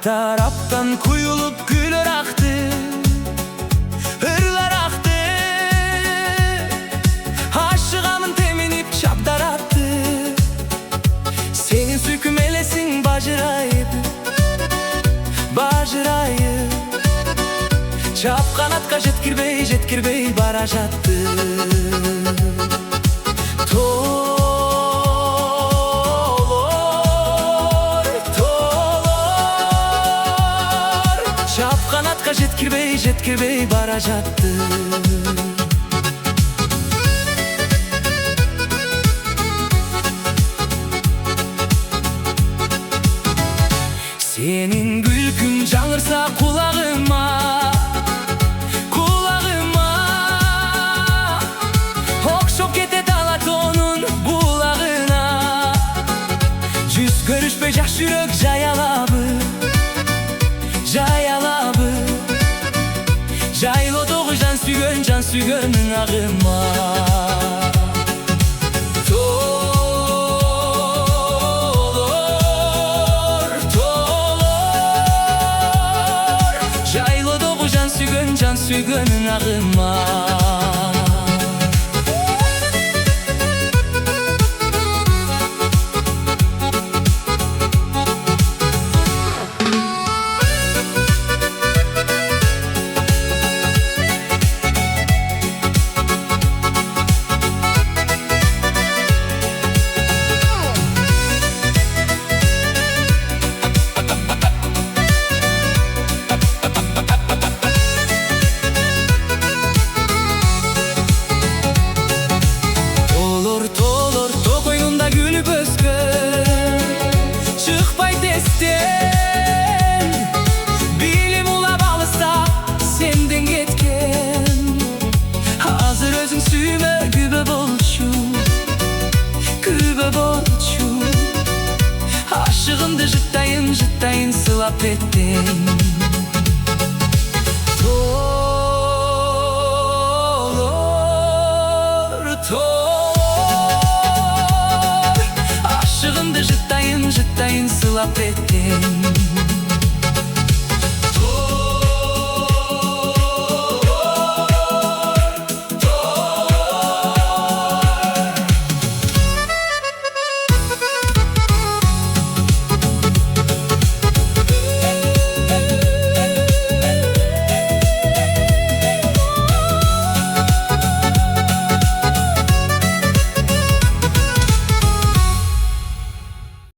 taraftan kuyulup güller aktı, hırlar aktı. Aşığımın teminip çaptar attı. Senin sükmelesin bacırayıp, bacırayıp. Çap kanatqa жеткирбей бара жатты. Çap kanatqa жеткирбей бара жатты. Senin gülkün жаңырса құлағыма, okşop кетет Алатонун булағына. Жүз көрүшпөй жаш жүрөк жаялабы, жаялабы. Жайлоодогу жан сүйгөнүң агыма. Жайлоодогу жан сүйгөнүң агыма. Bilim ulap alыста сенден кеткен. Азыр өзүң сүймө, күбө болчу. Ашыгымды жыттайын сылап еттен. Ашыгымды жыттайын сылап еттен.